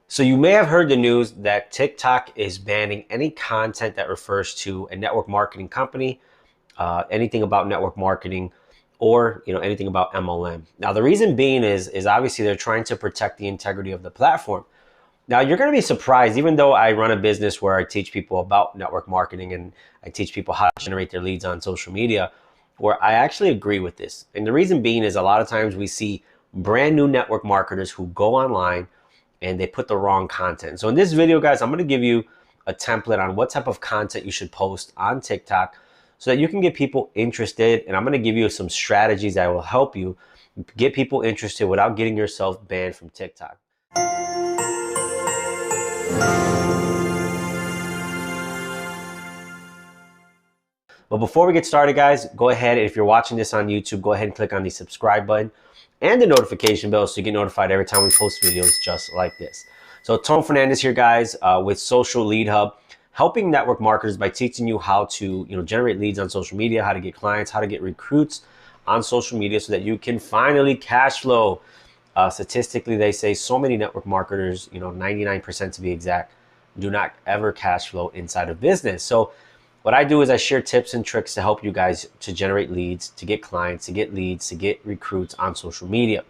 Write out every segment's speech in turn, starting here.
So you may have heard the news that TikTok is banning any content that refers to a network marketing company, anything about network marketing, or anything about MLM. Now the reason being is obviously they're trying to protect the integrity of the platform. Now you're going to be surprised, even though I run a business where I teach people about network marketing and I teach people how to generate their leads on social media, where I actually agree with this. And the reason being is a lot of times we see brand new network marketers who go online and they put the wrong content. So in this video, guys, I'm going to give you a template on what type of content you should post on TikTok so that you can get people interested. And I'm going to give you some strategies that will help you get people interested without getting yourself banned from TikTok. But before we get started, guys, go ahead, if you're watching this on YouTube, go ahead and click on the subscribe button and the notification bell so you get notified every time we post videos just like this. So Tone Fernandez here, guys, with Social Lead Hub, helping network marketers by teaching you how to generate leads on social media, how to get clients, how to get recruits on social media so that you can finally cash flow. Statistically, they say so many network marketers, 99% to be exact, do not ever cash flow inside of business. So what I do is I share tips and tricks to help you guys to generate leads, to get clients, to get leads, to get recruits on social media.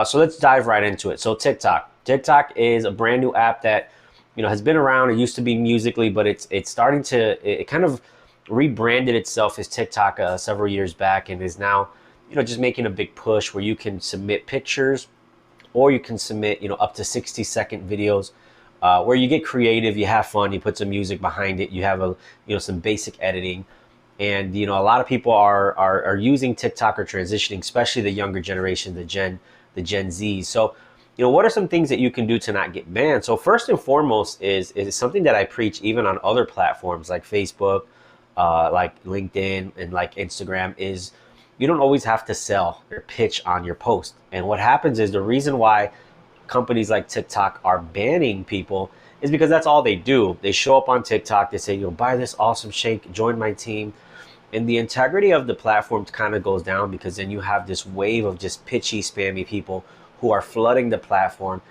So let's dive right into it. So TikTok. TikTok is a brand new app that has been around. It used to be Musical.ly, but it's starting to, it kind of rebranded itself as TikTok several years back, and is now just making a big push where you can submit pictures or you can submit up to 60-second videos. Where you get creative, you have fun, you put some music behind it, you have some basic editing, and a lot of people are using TikTok or transitioning, especially the younger generation, the Gen Z. So what are some things that you can do to not get banned? So first and foremost is something that I preach even on other platforms like Facebook, like LinkedIn, and like Instagram, is you don't always have to sell or pitch on your post. And what happens is the reason why companies like TikTok are banning people is because that's all they do. They show up on TikTok, they say, buy this awesome shake, join my team. And the integrity of the platform kind of goes down, because then you have this wave of just pitchy, spammy people who are flooding the platform.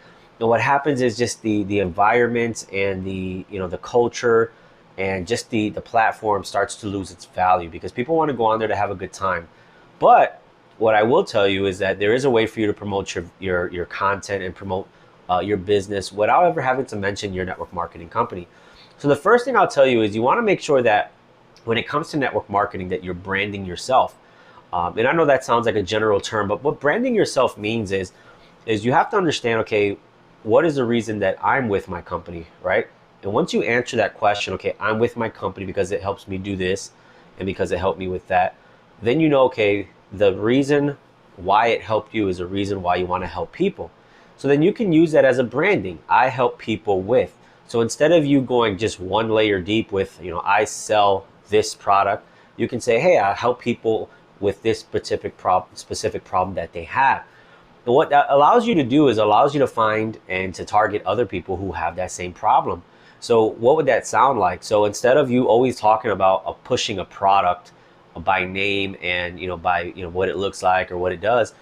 And what happens is just the environment and the culture and just the platform starts to lose its value, because people want to go on there to have a good time. But what I will tell you is that there is a way for you to promote your content and promote your business without ever having to mention your network marketing company. So the first thing I'll tell you is you want to make sure that when it comes to network marketing that you're branding yourself. And I know that sounds like a general term, but what branding yourself means is you have to understand, okay, what is the reason that I'm with my company, right? And once you answer that question, okay, I'm with my company because it helps me do this and because it helped me with that, then okay, the reason why it helped you is a reason why you want to help people. So then you can use that as a branding. I help people with. So instead of you going just one layer deep with, I sell this product, you can say, hey, I help people with this specific problem that they have. And what that allows you to do is allows you to find and to target other people who have that same problem. So what would that sound like? So instead of you always talking about pushing a product by name and by what it looks like or what it does,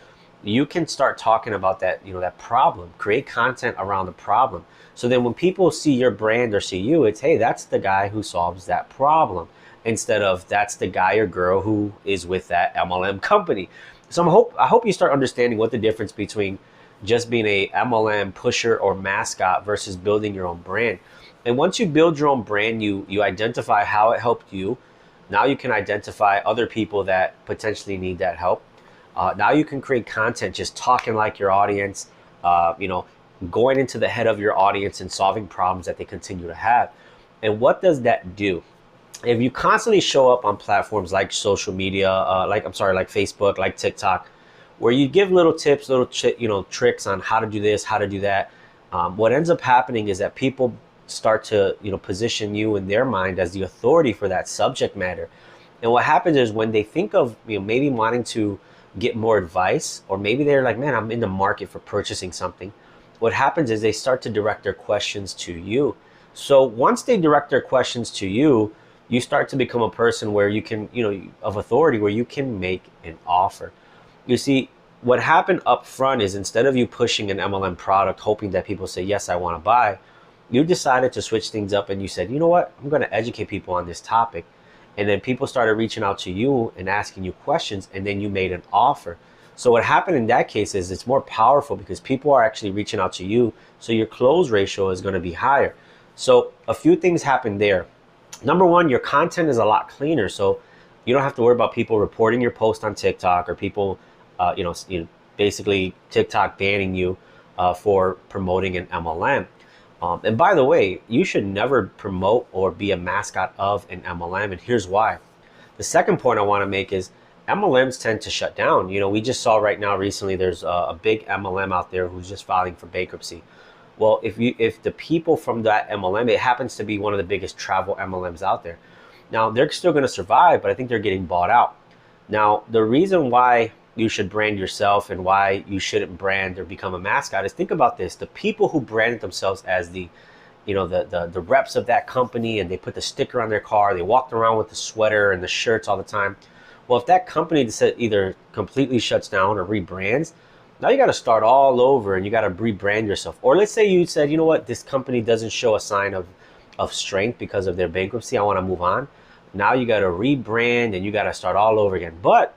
you can start talking about that that problem. Create content around the problem, so then when people see your brand or see you, it's, hey, that's the guy who solves that problem, instead of that's the guy or girl who is with that MLM company. So I hope you start understanding what the difference between just being a MLM pusher or mascot versus building your own brand. And once you build your own brand, you identify how it helped you. Now you can identify other people that potentially need that help. Now you can create content just talking like your audience, going into the head of your audience and solving problems that they continue to have. And what does that do? If you constantly show up on platforms like social media, like Facebook, like TikTok, where you give little tips, tricks on how to do this, how to do that, what ends up happening is that people start to position you in their mind as the authority for that subject matter. And what happens is when they think of maybe wanting to get more advice, or maybe they're like, man, I'm in the market for purchasing something, what happens is they start to direct their questions to you. So once they direct their questions to you, you start to become a person where you can, of authority, where you can make an offer. You see, what happened up front is instead of you pushing an MLM product, hoping that people say, yes, I want to buy, you decided to switch things up and you said, you know what, I'm going to educate people on this topic. And then people started reaching out to you and asking you questions, and then you made an offer. So what happened in that case is it's more powerful because people are actually reaching out to you. So your close ratio is going to be higher. So a few things happen there. Number one, your content is a lot cleaner. So you don't have to worry about people reporting your post on TikTok or people, basically TikTok banning you for promoting an MLM. And by the way, you should never promote or be a mascot of an MLM. And here's why. The second point I want to make is MLMs tend to shut down. We just saw right now recently there's a big MLM out there who's just filing for bankruptcy. Well, if the people from that MLM, it happens to be one of the biggest travel MLMs out there. Now, they're still going to survive, but I think they're getting bought out. Now, the reason why you should brand yourself and why you shouldn't brand or become a mascot is, think about this. The people who branded themselves as the reps of that company, and they put the sticker on their car, they walked around with the sweater and the shirts all the time. Well, if that company either completely shuts down or rebrands, now you got to start all over and you got to rebrand yourself. Or let's say you said, you know what, this company doesn't show a sign of strength because of their bankruptcy, I want to move on. Now you got to rebrand and you got to start all over again. But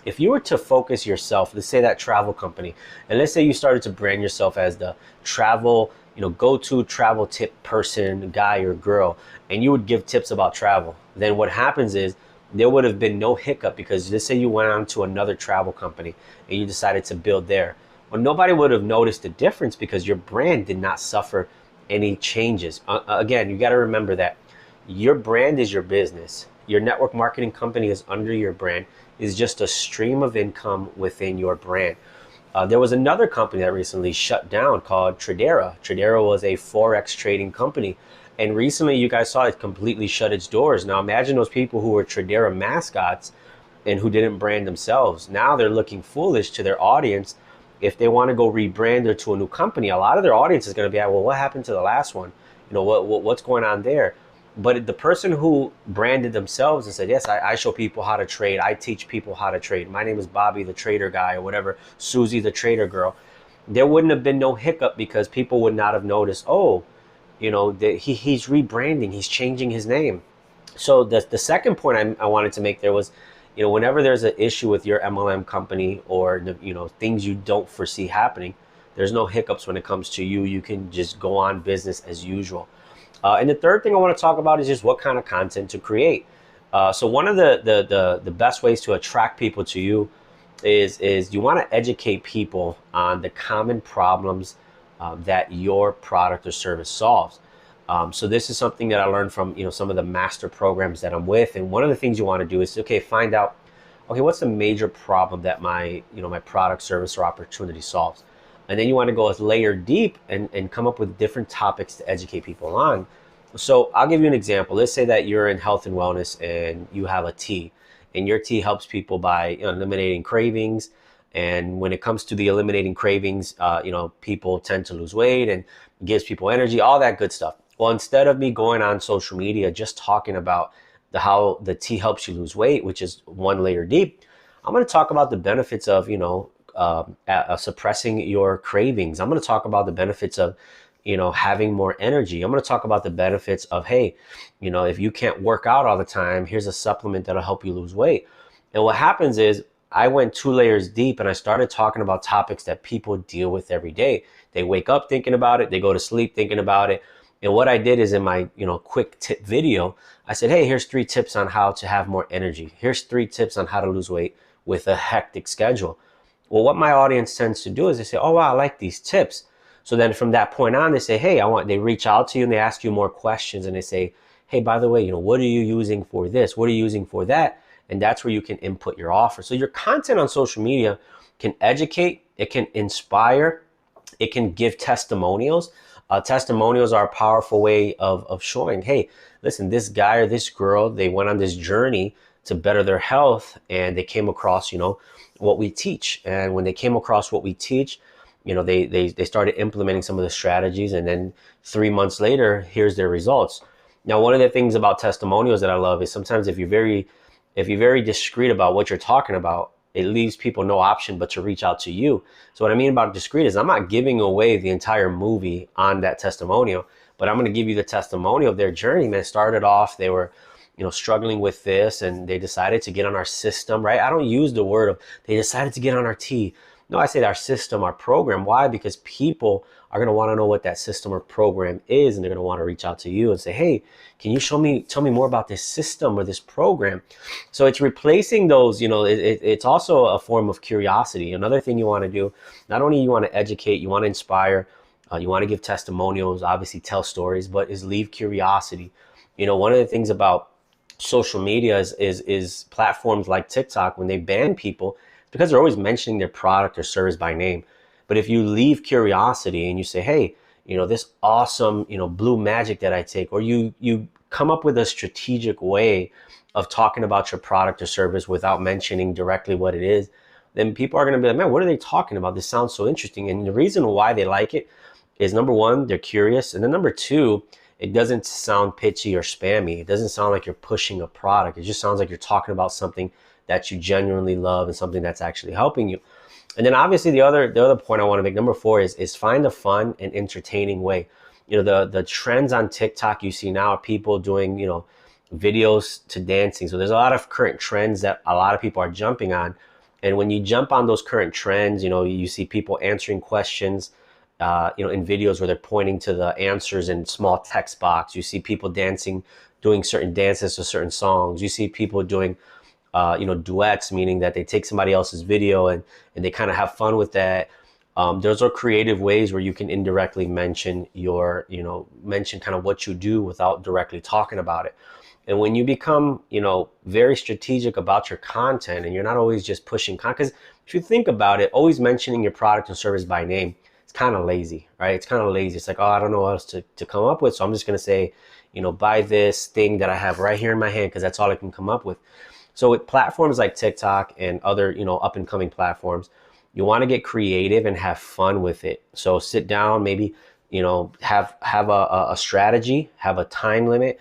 if you were to focus yourself, let's say that travel company, and let's say you started to brand yourself as the travel, go-to travel tip person, guy or girl, and you would give tips about travel, then what happens is there would have been no hiccup, because let's say you went on to another travel company and you decided to build there. Well, nobody would have noticed the difference because your brand did not suffer any changes. Again, you got to remember that your brand is your business. Your network marketing company is under your brand, is just a stream of income within your brand. There was another company that recently shut down called Tradera. Tradera was a Forex trading company. And recently you guys saw it completely shut its doors. Now imagine those people who were Tradera mascots and who didn't brand themselves. Now they're looking foolish to their audience. If they want to go rebrand or to a new company, a lot of their audience is going to be, well, what happened to the last one? What's going on there? But the person who branded themselves and said, yes, I show people how to trade. I teach people how to trade. My name is Bobby, the trader guy, or whatever, Susie, the trader girl. There wouldn't have been no hiccup because people would not have noticed, he's rebranding, he's changing his name. So the second point I wanted to make there was, whenever there's an issue with your MLM company or, things you don't foresee happening, there's no hiccups when it comes to you. You can just go on business as usual. And the third thing I want to talk about is just what kind of content to create. So one of the best ways to attract people to you is you want to educate people on the common problems that your product or service solves. So this is something that I learned from some of the master programs that I'm with. And one of the things you want to do is find out, what's the major problem that my product, service, or opportunity solves. And then you want to go as layer deep and come up with different topics to educate people on. So I'll give you an example. Let's say that you're in health and wellness and you have a tea, and your tea helps people by eliminating cravings. And when it comes to the eliminating cravings, people tend to lose weight and gives people energy, all that good stuff. Well, instead of me going on social media just talking about how the tea helps you lose weight, which is one layer deep, I'm going to talk about the benefits of suppressing your cravings. I'm going to talk about the benefits of having more energy. I'm going to talk about the benefits of, hey, if you can't work out all the time, here's a supplement that'll help you lose weight. And what happens is I went 2 layers deep and I started talking about topics that people deal with every day. They wake up thinking about it, they go to sleep thinking about it. And what I did is in my quick tip video, I said, hey, here's 3 tips on how to have more energy. Here's 3 tips on how to lose weight with a hectic schedule. Well, what my audience tends to do is they say, oh, wow, I like these tips. So then from that point on, they say, hey, they reach out to you and they ask you more questions and they say, hey, by the way, what are you using for this? What are you using for that? And that's where you can input your offer. So your content on social media can educate, it can inspire, it can give testimonials. Testimonials are a powerful way of showing, hey, listen, this guy or this girl, they went on this journey to better their health and they came across, what we teach. And when they came across what we teach, they started implementing some of the strategies, and then 3 months later, here's their results. Now, one of the things about testimonials that I love is sometimes if you're very discreet about what you're talking about, it leaves people no option but to reach out to you. So what I mean about discreet is I'm not giving away the entire movie on that testimonial, but I'm going to give you the testimonial of their journey. Man, started off, they were, struggling with this, and they decided to get on our system, right? I don't use the word of they decided to get on our T. No, I say our system, our program. Why? Because people are going to want to know what that system or program is, and they're going to want to reach out to you and say, hey, can you tell me more about this system or this program? So it's replacing those, it's also a form of curiosity. Another thing you want to do, not only you want to educate, you want to inspire, you want to give testimonials, obviously tell stories, but is leave curiosity. One of the things about social media is platforms like TikTok, when they ban people, it's because they're always mentioning their product or service by name. But if you leave curiosity and you say, hey, this awesome, blue magic that I take, or you come up with a strategic way of talking about your product or service without mentioning directly what it is, then people are going to be like, man, what are they talking about? This sounds so interesting. And the reason why they like it is, number one, they're curious. And then number two, it doesn't sound pitchy or spammy. It doesn't sound like you're pushing a product. It just sounds like you're talking about something that you genuinely love and something that's actually helping you. And then obviously the other point I want to make, number four, is find a fun and entertaining way. The trends on TikTok you see now are people doing, videos to dancing. So there's a lot of current trends that a lot of people are jumping on. And when you jump on those current trends, you see people answering questions, in videos where they're pointing to the answers in small text box. You see people doing certain dances to certain songs. You see people doing, duets, meaning that they take somebody else's video and they kind of have fun with that. Those are creative ways where you can indirectly mention mention kind of what you do without directly talking about it. And when you become, very strategic about your content, and you're not always just pushing content, because if you think about it, always mentioning your product and service by name, kind of lazy, right? It's kind of lazy. It's like, oh, I don't know what else to come up with. So I'm just going to say, buy this thing that I have right here in my hand, because that's all I can come up with. So with platforms like TikTok and other, up and coming platforms, you want to get creative and have fun with it. So sit down, maybe, have a strategy, have a time limit,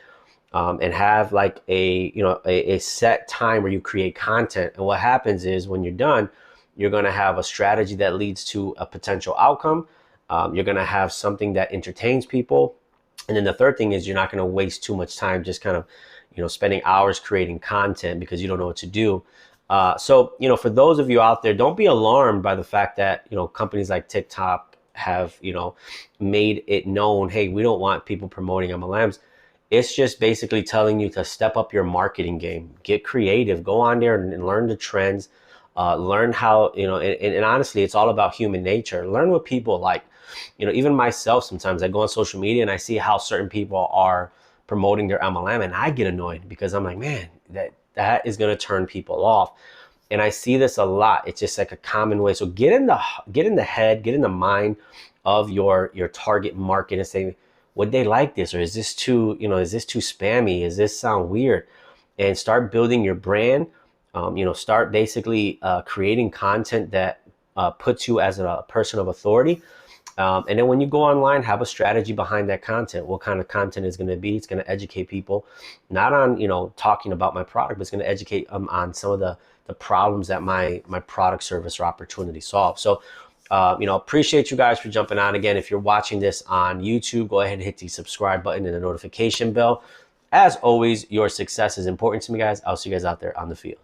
and have like a set time where you create content. And what happens is, when you're done, you're going to have a strategy that leads to a potential outcome. You're going to have something that entertains people. And then the third thing is, you're not going to waste too much time just kind of, spending hours creating content because you don't know what to do. So, for those of you out there, don't be alarmed by the fact that, companies like TikTok have, made it known, hey, we don't want people promoting MLMs. It's just basically telling you to step up your marketing game, get creative, go on there and learn the trends. Learn how, and honestly, it's all about human nature. Learn what people like. Even myself, sometimes I go on social media and I see how certain people are promoting their MLM, and I get annoyed because I'm like, man, that is going to turn people off. And I see this a lot. It's just like a common way. So get in the head, get in the mind of your target market and say, would they like this? Or is this too spammy? Does this sound weird? And start building your brand. Start basically creating content that puts you as a person of authority. And then when you go online, have a strategy behind that content. What kind of content is going to be? It's going to educate people, not on, talking about my product, but it's going to educate them on some of the problems that my product, service, or opportunity solves. So, appreciate you guys for jumping on. Again, if you're watching this on YouTube, go ahead and hit the subscribe button and the notification bell. As always, your success is important to me, guys. I'll see you guys out there on the field.